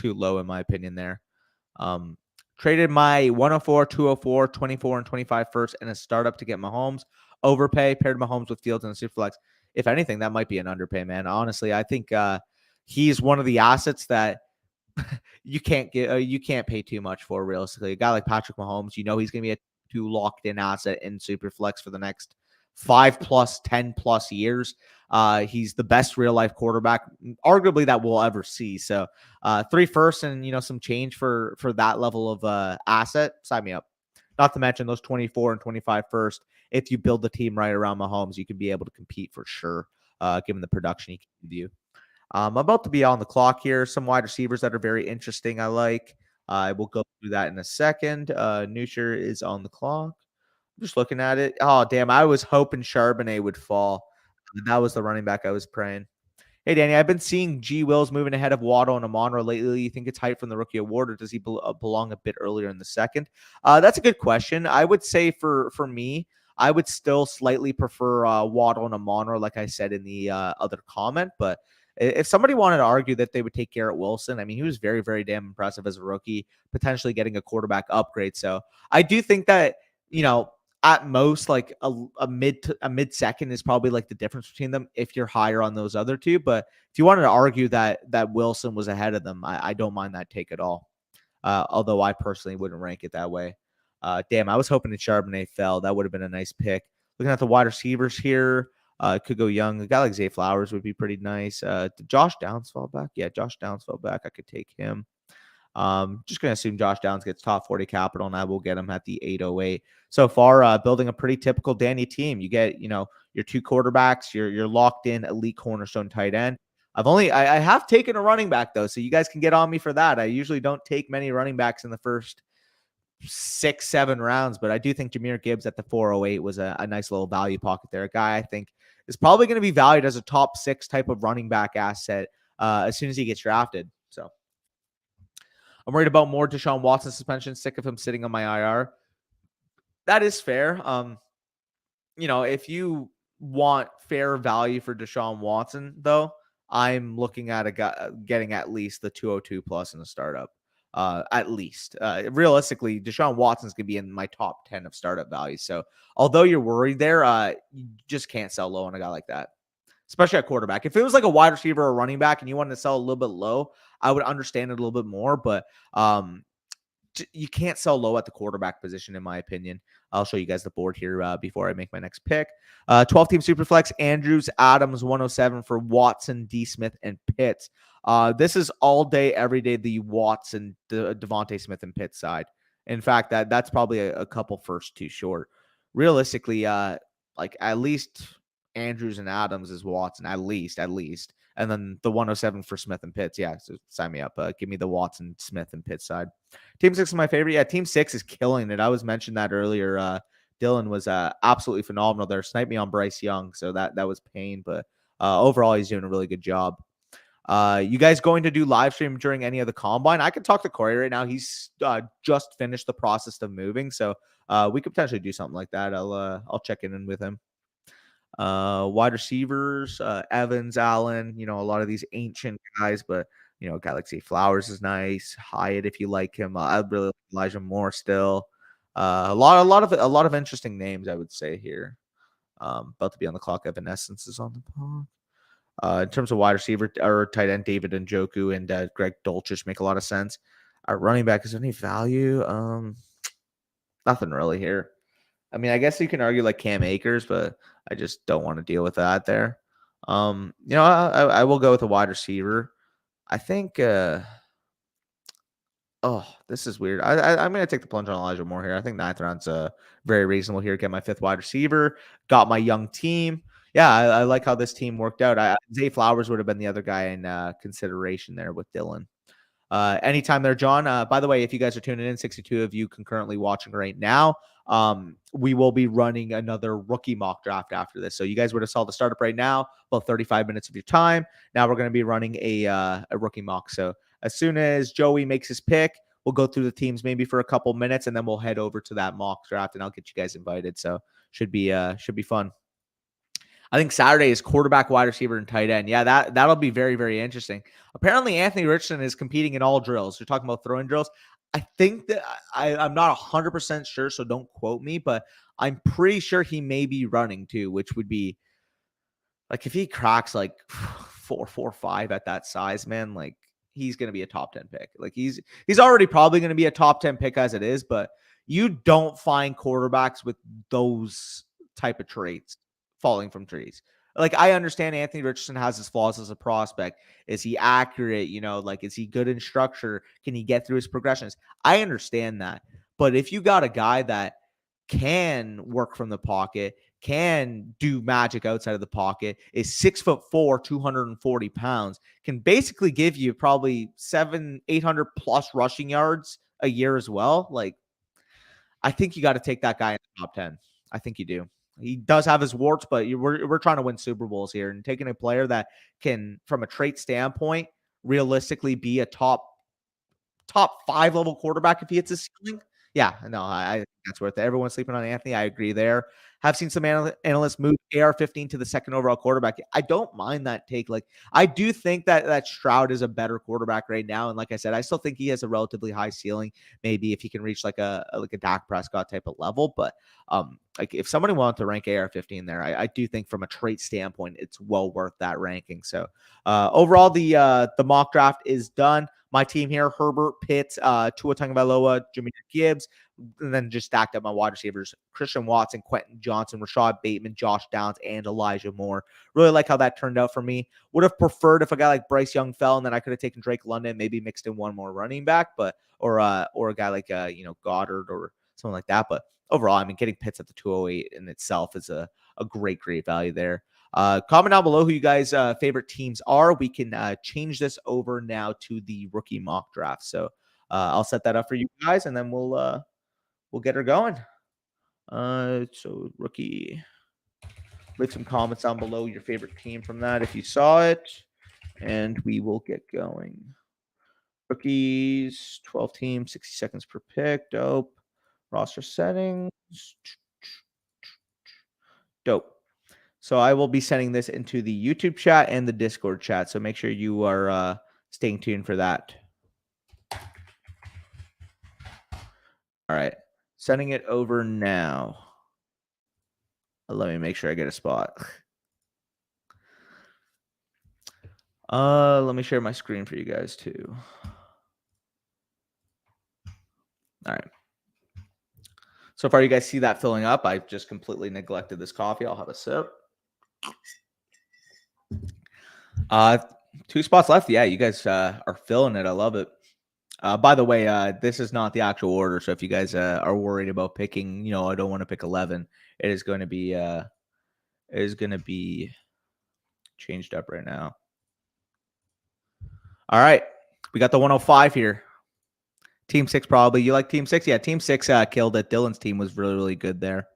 low in my opinion there. Traded my 104, 204, 24, and 25 first and a startup to get Mahomes. Overpay, paired Mahomes with Fields and a Superflex. If anything, that might be an underpay, man. Honestly, I think he's one of the assets that you can't pay too much for realistically. A guy like Patrick Mahomes, he's going to be a too locked in asset in Superflex for the next 5+, 10+ years. He's the best real life quarterback, arguably, that we'll ever see. So 3 firsts and some change for that level of asset. Sign me up. Not to mention those 24 and 25 first. If you build the team right around Mahomes, you can be able to compete for sure, given the production he can give you. I'm about to be on the clock here. Some wide receivers that are very interesting I like. I will go through that in a second. Nusher is on the clock. I'm just looking at it. Oh, damn. I was hoping Charbonnet would fall. That was the running back I was praying. Hey, Danny, I've been seeing G. Wills moving ahead of Waddle and Amon-Ra lately. You think it's hype from the rookie award, or does he belong a bit earlier in the second? That's a good question. I would say for me, I would still slightly prefer Waddle and Amon-Ra, like I said in the other comment. But if somebody wanted to argue that they would take Garrett Wilson, I mean, he was very, very damn impressive as a rookie, potentially getting a quarterback upgrade. So I do think that, you know, at most like a mid second is probably like the difference between them if you're higher on those other two. But if you wanted to argue that Wilson was ahead of them, I don't mind that take at all. Although I personally wouldn't rank it that way. Damn, I was hoping that Charbonnet fell. That would have been a nice pick. Looking at the wide receivers here, could go young. A guy like Zay Flowers would be pretty nice. Did Josh Downs fall back? Yeah, Josh Downs fell back. I could take him. Just going to assume Josh Downs gets top 40 capital, and I will get him at the 808. So far, building a pretty typical Danny team. You get, your two quarterbacks, you're locked in elite cornerstone tight end. I have taken a running back though, so you guys can get on me for that. I usually don't take many running backs in the first 6-7 rounds, but I do think Jahmyr Gibbs at the 408 was a nice little value pocket there. A guy I think is probably going to be valued as a top 6 type of running back asset as soon as he gets drafted. So I'm worried about more Deshaun Watson suspension. Sick of him sitting on my IR. That is fair. If you want fair value for Deshaun Watson, though, I'm looking at a guy getting at least the 202 plus in the startup. At least. Realistically, Deshaun Watson's going to be in my top 10 of startup values. So although you're worried there, you just can't sell low on a guy like that, especially at quarterback. If it was like a wide receiver or running back and you wanted to sell a little bit low, I would understand it a little bit more. But you can't sell low at the quarterback position, in my opinion. I'll show you guys the board here before I make my next pick. 12-team Superflex, Andrews, Adams, 107 for Watson, D. Smith, and Pitts. This is all day, every day, the Watson, Devontae Smith, and Pitts side. In fact, that's probably a couple first too short. Realistically, like at least Andrews and Adams is Watson, at least. And then the 107 for Smith and Pitts. Yeah, so sign me up. Give me the Watson, Smith, and Pitts side. Team 6 is my favorite. Yeah, Team 6 is killing it. I was mentioned that earlier. Dylan was absolutely phenomenal there. Sniped me on Bryce Young, so that was pain. But overall, he's doing a really good job. You guys going to do live stream during any of the combine? I can talk to Corey right now. He's just finished the process of moving, so we could potentially do something like that. I'll check in with him. Wide receivers, Evans, Allen, a lot of these ancient guys, but Galaxy Flowers is nice. Hyatt, if you like him. I really like Elijah Moore still. A lot of interesting names, I would say here. About to be on the clock. Evanescence is on the pod. In terms of wide receiver or tight end, David Njoku and Greg Dulcich make a lot of sense. Our running back, is there any value? Nothing really here. I mean, I guess you can argue like Cam Akers, but I just don't want to deal with that there. I will go with a wide receiver. I think, this is weird. I'm going to take the plunge on Elijah Moore here. I think 9th round's very reasonable here. Get my 5th wide receiver. Got my young team. Yeah, I like how this team worked out. Zay Flowers would have been the other guy in consideration there with Dylan. Anytime there, John. By the way, if you guys are tuning in, 62 of you concurrently watching right now, we will be running another rookie mock draft after this. So you guys would have saw the startup right now, about 35 minutes of your time. Now we're going to be running a rookie mock. So as soon as Joey makes his pick, we'll go through the teams maybe for a couple minutes, and then we'll head over to that mock draft, and I'll get you guys invited. So should be fun. I think Saturday is quarterback, wide receiver, and tight end. Yeah, that'll be very, very interesting. Apparently, Anthony Richardson is competing in all drills. You're talking about throwing drills. I think that I'm not 100% sure, so don't quote me, but I'm pretty sure he may be running too, which would be like if he cracks like 4.45 at that size, man, like he's going to be a top 10 pick. Like he's already probably going to be a top 10 pick as it is, but you don't find quarterbacks with those type of traits falling from trees. Like I understand Anthony Richardson has his flaws as a prospect. Is he accurate? Is he good in structure? Can he get through his progressions? I understand that. But if you got a guy that can work from the pocket, can do magic outside of the pocket, is 6'4", 240 pounds, can basically give you probably 800 plus rushing yards a year as well. Like, I think you got to take that guy in the top 10. I think you do. he does have his warts, but we're trying to win Super Bowls here, and taking a player that can, from a trait standpoint, realistically be a top 5 level quarterback if he hits his ceiling. Yeah, no, I think that's worth it. Everyone's sleeping on Anthony. I agree there. Have seen some analysts move AR-15 to the second overall quarterback. I don't mind that take. Like, I do think that Stroud is a better quarterback right now, and like I said, I still think he has a relatively high ceiling. Maybe if he can reach like a Dak Prescott type of level, but like if somebody wanted to rank AR-15 there, I do think from a trait standpoint, it's well worth that ranking. So overall, the mock draft is done. My team here: Herbert, Pitts, Tua Tagovailoa, Jahmyr Gibbs, and then just stacked up my wide receivers: Christian Watson, Quentin Johnston, Rashad Bateman, Josh Downs, and Elijah Moore. Really like how that turned out for me. Would have preferred if a guy like Bryce Young fell, and then I could have taken Drake London, maybe mixed in one more running back, but or a guy like Goddard or something like that. But overall, I mean, getting Pitts at the 208 in itself is a great value there. Comment down below who you guys' favorite teams are. We can change this over now to the rookie mock draft. So I'll set that up for you guys, and then we'll get her going. So rookie, leave some comments down below your favorite team from that if you saw it, and we will get going. Rookies, 12 teams, 60 seconds per pick. Dope. Roster settings. Dope. So I will be sending this into the YouTube chat and the Discord chat. So make sure you are staying tuned for that. All right. Sending it over now. Let me make sure I get a spot. Let me share my screen for you guys too. All right. So far, you guys see that filling up. I just completely neglected this coffee. I'll have a sip. 2 spots left. Yeah, you guys are filling it. I love it. By the way, this is not the actual order. So if you guys are worried about picking, I don't want to pick 11. It is going to be changed up right now. All right, we got the 105 here. Team 6 probably. You like Team 6? Yeah, Team 6 killed it. Dylan's team was really, really good there.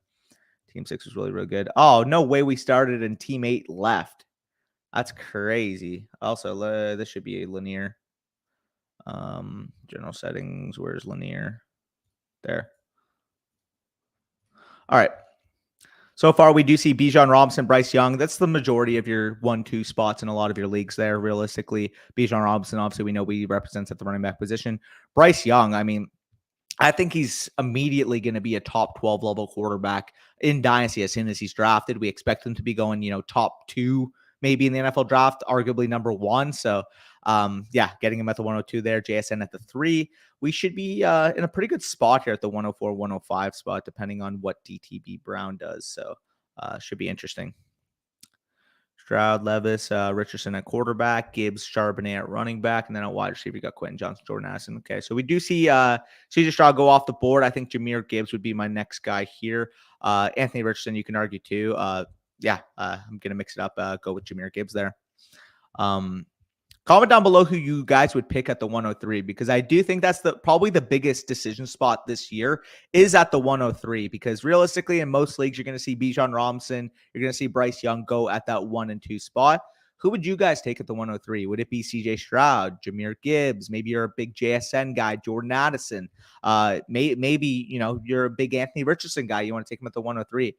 Team 6 was really, really good. Oh, no way we started and Team 8 left. That's crazy. Also, this should be a linear. General settings. Where's linear? There. All right. So far, we do see Bijan Robinson, Bryce Young. That's the majority of your 1-2 spots in a lot of your leagues there, realistically. Bijan Robinson, obviously, we know he represents at the running back position. Bryce Young, I mean, I think he's immediately going to be a top 12 level quarterback in Dynasty as soon as he's drafted. We expect him to be going, top 2 maybe in the NFL draft, arguably number 1. So, yeah, getting him at the 102 there, JSN at the 3. We should be in a pretty good spot here at the 104, 105 spot, depending on what DTB Brown does. So, should be interesting. Stroud, Levis, Richardson at quarterback, Gibbs, Charbonnet at running back, and then at wide receiver, you got Quentin Johnston, Jordan Addison. Okay, so we do see CJ Stroud go off the board. I think Jahmyr Gibbs would be my next guy here. Anthony Richardson, you can argue too. Yeah, I'm going to mix it up. Go with Jahmyr Gibbs there. Comment down below who you guys would pick at the 103, because I do think that's probably the biggest decision spot this year is at the 103, because realistically in most leagues, you're going to see Bijan Robinson, you're going to see Bryce Young go at that 1 and 2 spot. Who would you guys take at the 103? Would it be CJ Stroud, Jahmyr Gibbs? Maybe you're a big JSN guy, Jordan Addison. Maybe, you're a big Anthony Richardson guy. You want to take him at the 103.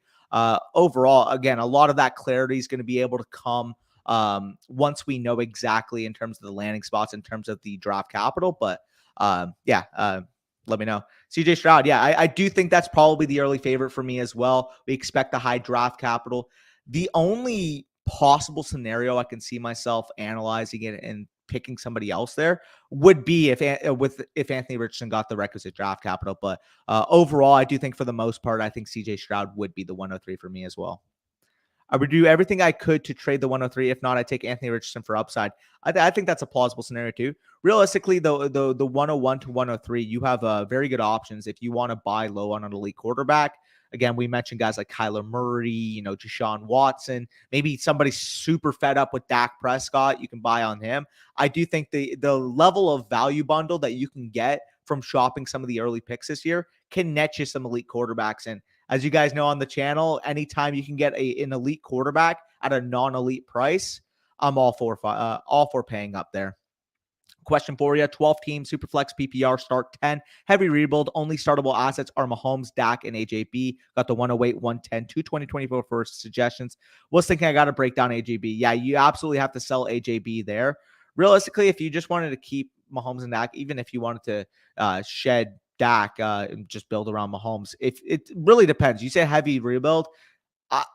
Overall, again, a lot of that clarity is going to be able to come once we know exactly in terms of the landing spots, in terms of the draft capital. But yeah, let me know. CJ Stroud, yeah, I do think that's probably the early favorite for me as well. We expect a high draft capital. The only possible scenario I can see myself analyzing it and picking somebody else there would be if Anthony Richardson got the requisite draft capital. But overall, I do think for the most part, I think CJ Stroud would be the 103 for me as well. I would do everything I could to trade the 103. If not, I take Anthony Richardson for upside. I think that's a plausible scenario too. Realistically, the 101 to 103, you have very good options if you want to buy low on an elite quarterback. Again, we mentioned guys like Kyler Murray, Deshaun Watson. Maybe somebody's super fed up with Dak Prescott. You can buy on him. I do think the level of value bundle that you can get from shopping some of the early picks this year can net you some elite quarterbacks. And As you guys know on the channel, anytime you can get an elite quarterback at a non-elite price, I'm all for paying up there. Question for you: 12 team superflex PPR start 10 heavy rebuild. Only startable assets are Mahomes, Dak, and AJB. Got the 108, 110, 2024 first suggestions. Was thinking I got to break down AJB. Yeah, you absolutely have to sell AJB there. Realistically, if you just wanted to keep Mahomes and Dak, even if you wanted to shed Dak and just build around Mahomes, if it really depends. You say heavy rebuild.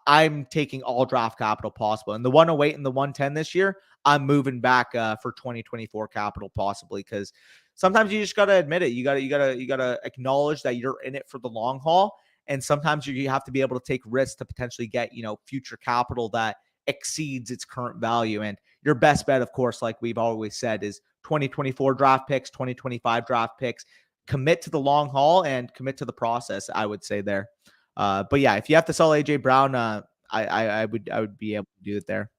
I'm taking all draft capital possible. And the 108 and the 110 this year, I'm moving back for 2024 capital possibly, because sometimes you just got to admit it. You got to acknowledge that you're in it for the long haul. And sometimes you have to be able to take risks to potentially get, future capital that exceeds its current value. And your best bet, of course, like we've always said, is 2024 draft picks, 2025 draft picks. Commit to the long haul and commit to the process, I would say there. But yeah, if you have to sell AJ Brown, I would be able to do it there.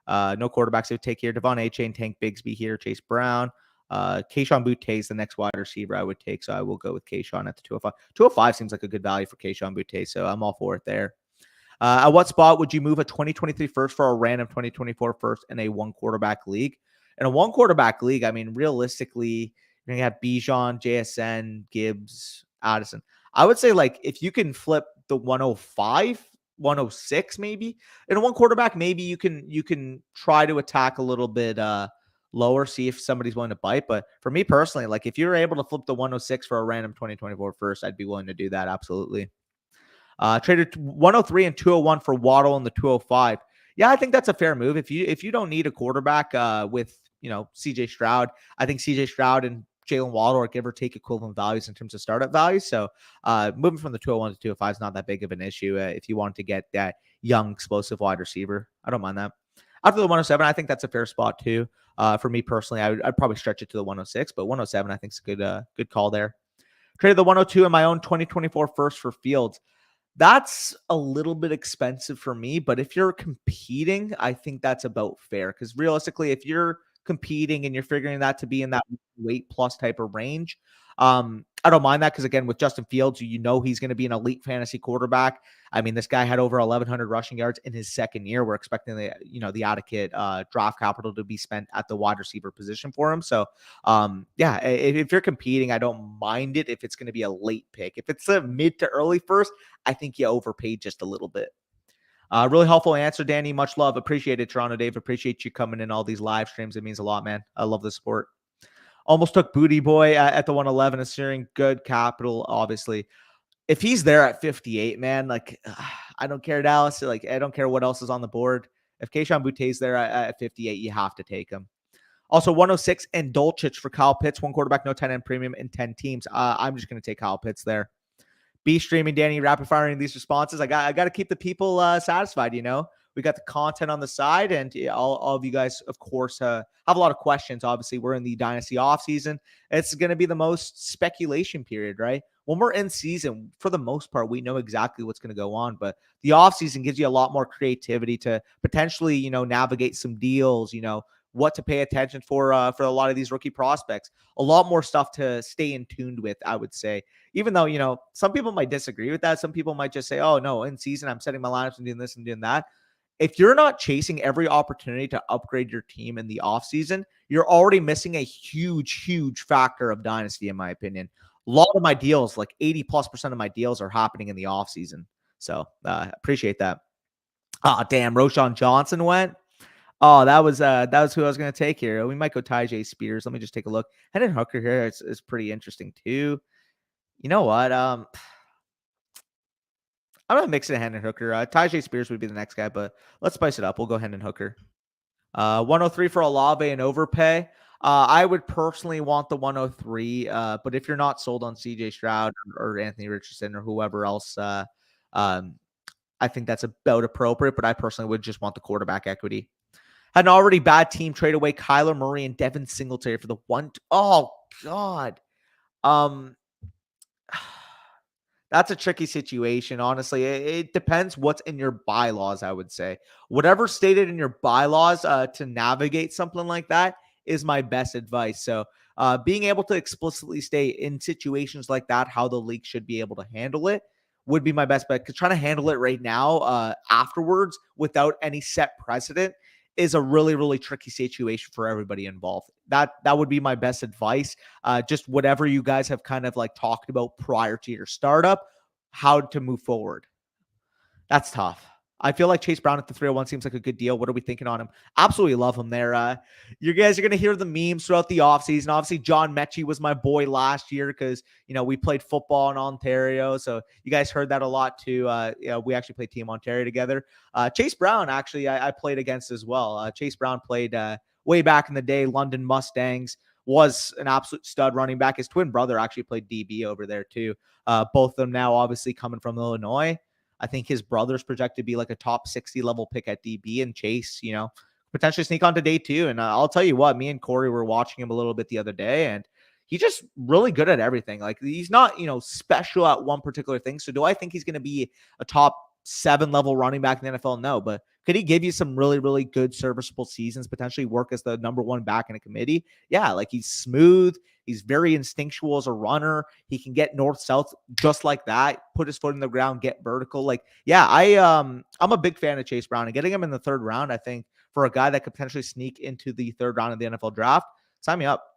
No quarterbacks I would take here. Devon Achane, Tank Bigsby here. Chase Brown. Kayshon Boutte is the next wide receiver I would take, so I will go with Kayshon at the 205. 205 seems like a good value for Kayshon Boutte, so I'm all for it there. At what spot would you move a 2023 first for a random 2024 first in a one quarterback league? In a one quarterback league, I mean, realistically, you're going to have Bijan, JSN, Gibbs, Addison. I would say, like, if you can flip the 105, 106, maybe in a one quarterback, maybe you can try to attack a little bit lower, see if somebody's willing to bite. But for me personally, like, if you're able to flip the 106 for a random 2024 first, I'd be willing to do that. Absolutely. Traded 103 and 201 for Waddle in the 205. Yeah, I think that's a fair move. If you don't need a quarterback with CJ Stroud, I think CJ Stroud and Jalen Waddle are give or take equivalent values in terms of startup value. So moving from the 201 to 205 is not that big of an issue if you want to get that young, explosive wide receiver. I don't mind that. After the 107, I think that's a fair spot too. For me personally, I'd probably stretch it to the 106, but 107 I think is a good call there. Traded the 102 in my own 2024 first for Fields. That's a little bit expensive for me, but if you're competing, I think that's about fair. Because realistically, if you're competing and you're figuring that to be in that weight plus type of range, I don't mind that, because again, with Justin Fields, he's going to be an elite fantasy quarterback. I mean, this guy had over 1,100 rushing yards in his second year. We're expecting the adequate draft capital to be spent at the wide receiver position for him. So, yeah, if you're competing, I don't mind it if it's going to be a late pick. If it's a mid to early first, I think you overpaid just a little bit. Really helpful answer, Danny. Much love. Appreciate it, Toronto Dave. Appreciate you coming in all these live streams. It means a lot, man. I love the sport. Almost took Booty Boy at the 111, assuring good capital, obviously. If he's there at 58, man, like, I don't care, Dallas. Like, I don't care what else is on the board. If Kayshon Boutte's there at 58, you have to take him. Also, 106 and Dulcich for Kyle Pitts. One quarterback, no 10 premium in 10 teams. I'm just going to take Kyle Pitts there. Be streaming, Danny, rapid firing these responses. I got to keep the people satisfied. We got the content on the side, and all of you guys, of course, have a lot of questions. Obviously, we're in the Dynasty offseason. It's going to be the most speculation period, right? When we're in season, for the most part, we know exactly what's going to go on, but the offseason gives you a lot more creativity to potentially, navigate some deals, what to pay attention for a lot of these rookie prospects. A lot more stuff to stay in tuned with, I would say. Even though, some people might disagree with that. Some people might just say, oh, no, in season, I'm setting my lineups and doing this and doing that. If you're not chasing every opportunity to upgrade your team in the offseason, you're already missing a huge, huge factor of Dynasty, in my opinion. A lot of my deals, like 80+% of my deals, are happening in the offseason. So appreciate that. Oh, damn, Roschon Johnson went. Oh, that was who I was going to take here. We might go Tyjae Spears. Let me just take a look. Hendon Hooker here is pretty interesting too. You know what? I'm going to mix it Hendon Hooker. Tyjae Spears would be the next guy, but let's spice it up. We'll go Hendon Hooker. 103 for Olave and overpay. I would personally want the 103, but if you're not sold on CJ Stroud or Anthony Richardson or whoever else, I think that's about appropriate, but I personally would just want the quarterback equity. Had an already bad team trade away Kyler Murray and Devin Singletary for the one. Oh, God. That's a tricky situation, honestly. It depends what's in your bylaws, I would say. Whatever stated in your bylaws to navigate something like that is my best advice. So being able to explicitly state in situations like that how the league should be able to handle it would be my best bet, because trying to handle it right now afterwards without any set precedent is a really, really tricky situation for everybody involved. That would be my best advice. Just whatever you guys have kind of like talked about prior to your startup, how to move forward. That's tough. I feel like Chase Brown at the 301 seems like a good deal. What are we thinking on him? Absolutely love him there. You guys are going to hear the memes throughout the offseason. Obviously, John Mechie was my boy last year because, we played football in Ontario. So you guys heard that a lot too. We actually played Team Ontario together. Chase Brown, actually, I played against as well. Chase Brown played way back in the day, London Mustangs. Was an absolute stud running back. His twin brother actually played DB over there too. Both of them now obviously coming from Illinois. I think his brother's projected to be like a top 60 level pick at DB, and Chase, potentially sneak on to day 2. And I'll tell you what, me and Corey were watching him a little bit the other day, and he's just really good at everything. Like, he's not, special at one particular thing. So do I think he's going to be a top 7 level running back in the NFL? No, but could he give you some really, really good serviceable seasons, potentially work as the number 1 back in a committee? Yeah, like, he's smooth. He's very instinctual as a runner. He can get north-south just like that, put his foot in the ground, get vertical. Like, yeah, I'm a big fan of Chase Brown, and getting him in the 3rd round, I think, for a guy that could potentially sneak into the 3rd round of the NFL draft, sign me up.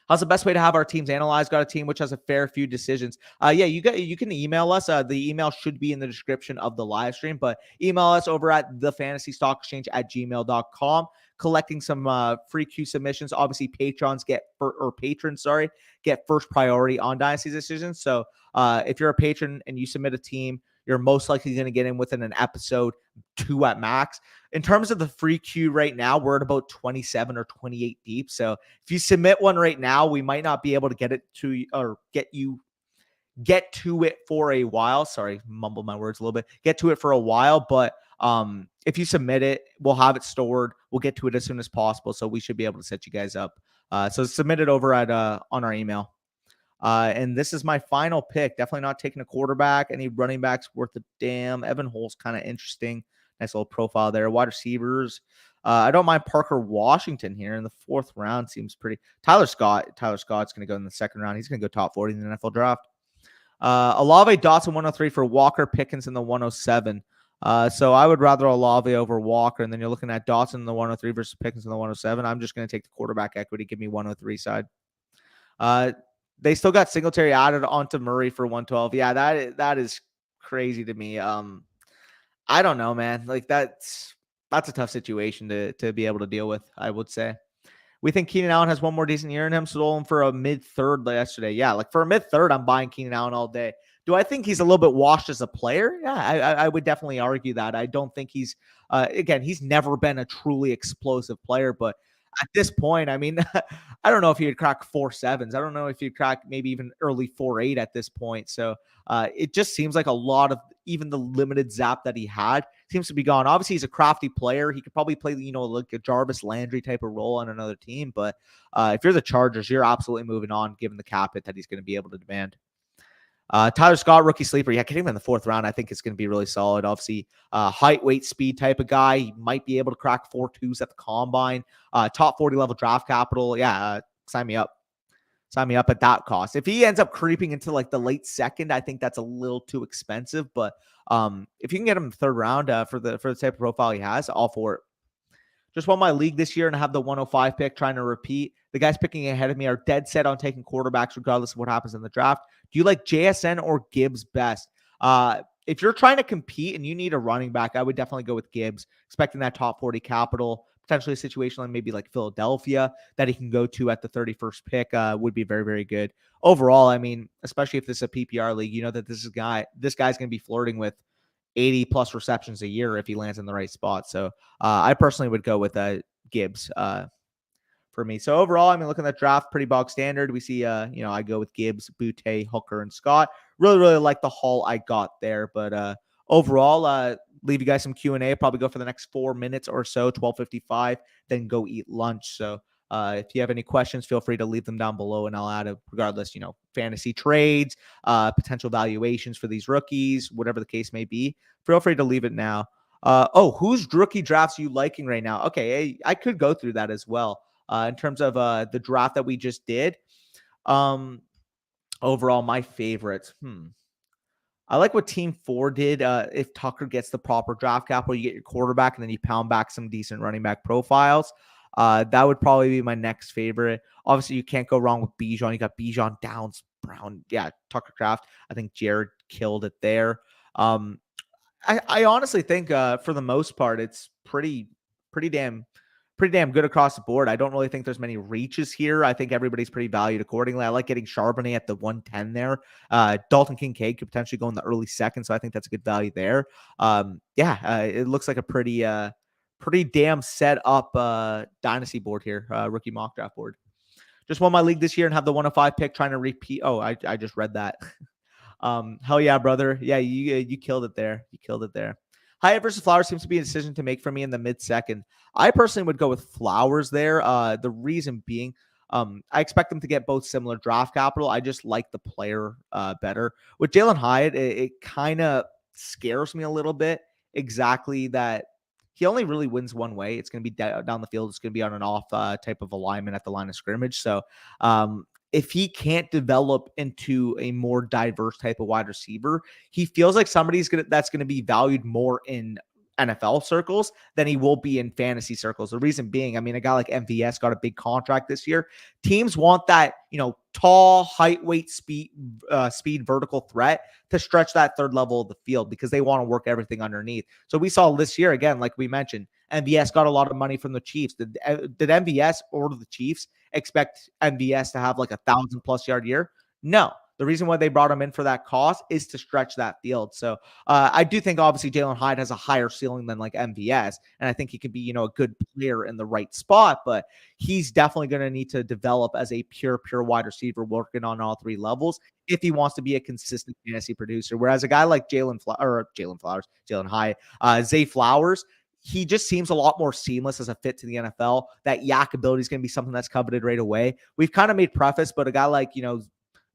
How's the best way to have our teams analyzed? Got a team which has a fair few decisions. You can email us. The email should be in the description of the live stream, but email us over at thefantasystockexchange@gmail.com. Collecting some free Q submissions. Obviously, patrons get first priority on Dynasty decisions. So if you're a patron and you submit a team, you're most likely going to get in within an episode 2 at max. In terms of the free queue right now, we're at about 27 or 28 deep. So if you submit one right now, we might not be able to get it to or get to it for a while. Sorry, mumble my words a little bit. Get to it for a while, but if you submit it, we'll have it stored. We'll get to it as soon as possible, so we should be able to set you guys up. So submit it over at on our email. And this is my final pick. Definitely not taking a quarterback. Any running backs worth a damn. Evan Hull's kind of interesting. Nice little profile there. Wide receivers. I don't mind Parker Washington here in the 4th round. Seems pretty. Tyler Scott's going to go in the 2nd round. He's going to go top 40 in the NFL draft. Olave, Dotson 103 for Walker, Pickens in the 107. So I would rather Olave over Walker, and then you're looking at Dotson in the 103 versus Pickens in the 107. I'm just going to take the quarterback equity. Give me 103 side. They still got Singletary added onto Murray for 112. Yeah, that is crazy to me. I don't know, man. Like, that's a tough situation to be able to deal with, I would say. We think Keenan Allen has one more decent year in him. Sold him for a mid-3rd yesterday. Yeah, like for a mid-3rd, I'm buying Keenan Allen all day. Do I think he's a little bit washed as a player? Yeah, I would definitely argue that. I don't think he's, again, he's never been a truly explosive player, but at this point, I mean, I don't know if he'd crack 4.7s. I don't know if he'd crack maybe even early 4.8 at this point. So it just seems like a lot of even the limited zap that he had seems to be gone. Obviously, he's a crafty player. He could probably play, like a Jarvis Landry type of role on another team. But if you're the Chargers, you're absolutely moving on, given the cap hit that he's going to be able to demand. Tyler Scott, rookie sleeper. Yeah, getting him in the 4th round, I think it's going to be really solid. Obviously, height, weight, speed type of guy. He might be able to crack 4.2s at the combine. Top 40 level draft capital. Yeah, sign me up. Sign me up at that cost. If he ends up creeping into like the late 2nd, I think that's a little too expensive. But if you can get him in the 3rd round for the type of profile he has, all for it. Just won my league this year and I have the 105 pick, trying to repeat. The guys picking ahead of me are dead set on taking quarterbacks regardless of what happens in the draft. Do you like JSN or Gibbs best? If you're trying to compete and you need a running back, I would definitely go with Gibbs, expecting that top 40 capital, potentially a situation like maybe like Philadelphia that he can go to at the 31st pick would be very, very good. Overall, I mean, especially if this is a PPR league, you know that this guy's going to be flirting with 80 plus receptions a year if he lands in the right spot. So I personally would go with Gibbs for me. So overall, I mean, looking at that draft, pretty bog standard. We see, I go with Gibbs, Butte, Hooker, and Scott. Really, really like the haul I got there. But overall, leave you guys some Q&A. Probably go for the next 4 minutes or so, 12:55, then go eat lunch. So if you have any questions, feel free to leave them down below, and I'll add a, regardless, fantasy trades, potential valuations for these rookies, whatever the case may be. Feel free to leave it now. Whose rookie drafts are you liking right now? Okay, I could go through that as well. In terms of the draft that we just did. Overall, my favorites. I like what Team 4 did. If Tucker gets the proper draft capital, you get your quarterback, and then you pound back some decent running back profiles. That would probably be my next favorite. Obviously, you can't go wrong with Bijan. You got Bijan, Downs, Brown. Yeah, Tucker Craft. I think Jared killed it there. I honestly think for the most part, it's pretty damn good across the board. I don't really think there's many reaches here. I think everybody's pretty valued accordingly. I like getting Charbonnet at the 110 there. Dalton Kincaid could potentially go in the early second, so I think that's a good value there. It looks like a pretty damn set up dynasty board here, rookie mock draft board. Just won my league this year and have the 105 pick, trying to repeat. Oh, I just read that. Hell yeah, brother. Yeah, you killed it there. You killed it there. Hyatt versus Flowers seems to be a decision to make for me in the mid-second. I personally would go with Flowers there. The reason being, I expect them to get both similar draft capital. I just like the player better. With Jalen Hyatt, it kind of scares me a little bit. Exactly that he only really wins one way. It's going to be down the field. It's going to be on an off type of alignment at the line of scrimmage. So if he can't develop into a more diverse type of wide receiver, he feels like that's going to be valued more in NFL circles than he will be in fantasy circles. The reason being, I mean, a guy like MVS got a big contract this year. Teams want that, tall, height, weight, speed, vertical threat to stretch that third level of the field because they want to work everything underneath. So we saw this year again, like we mentioned, MVS got a lot of money from the Chiefs. Did MVS or the Chiefs expect MVS to have like 1,000+ yard year? No. The reason why they brought him in for that cost is to stretch that field. So I do think obviously Jalen Hyatt has a higher ceiling than like MVS, and I think he could be, a good player in the right spot, but he's definitely going to need to develop as a pure wide receiver working on all three levels if he wants to be a consistent fantasy producer. Whereas a guy like Jalen Hyatt, Zay Flowers, he just seems a lot more seamless as a fit to the NFL. That yak ability is going to be something that's coveted right away. We've kind of made preface, but a guy like,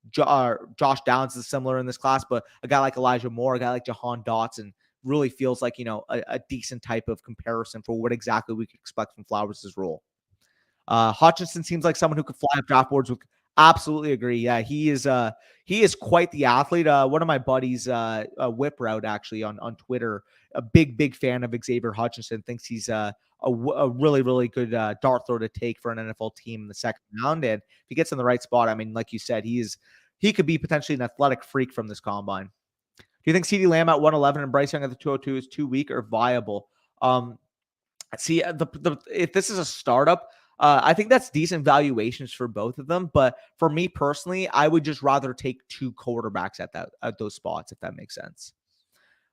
Josh Downs is similar in this class, but a guy like Elijah Moore, a guy like Jahan Dotson really feels like, a decent type of comparison for what exactly we could expect from Flowers' role. Hutchinson seems like someone who could fly up draft boards. Absolutely agree. Yeah, he is quite the athlete. One of my buddies, Whip Route, actually on Twitter, a big fan of Xavier Hutchinson, thinks he's a really good dart throw to take for an NFL team in the second round. And if he gets in the right spot, I mean, like you said, he could be potentially an athletic freak from this combine. Do you think CeeDee Lamb at 111 and Bryce Young at the 202 is too weak or viable? See, if this is a startup, I think that's decent valuations for both of them. But for me personally, I would just rather take two quarterbacks at those spots, if that makes sense.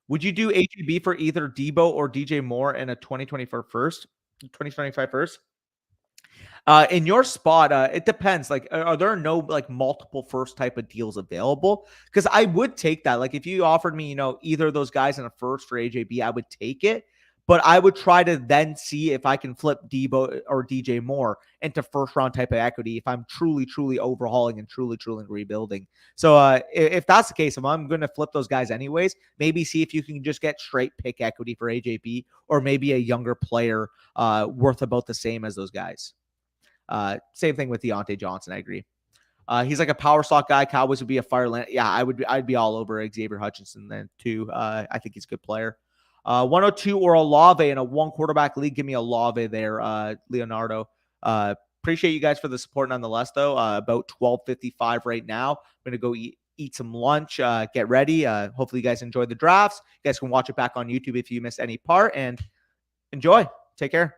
Would you do AGB for either Debo or DJ Moore in a 2025 first? In your spot, it depends. Like, are there no like multiple first type of deals available? Because I would take that. Like, if you offered me, either of those guys in a first for AJB, I would take it. But I would try to then see if I can flip Debo or DJ Moore into first round type of equity if I'm truly overhauling and truly rebuilding. So if that's the case, if I'm going to flip those guys anyways, maybe see if you can just get straight pick equity for AJB or maybe a younger player worth about the same as those guys. Same thing with Deontay Johnson. I agree. He's like a power stock guy. Cowboys would be a fireland. Yeah, I'd be all over Xavier Hutchinson then too. I think he's a good player. 102 or Olave in a one quarterback league. Give me Olave there, Leonardo. Appreciate you guys for the support nonetheless, though. About 12:55 right now. I'm going to go eat some lunch, get ready. Hopefully you guys enjoyed the drafts. You guys can watch it back on YouTube if you missed any part, and enjoy. Take care.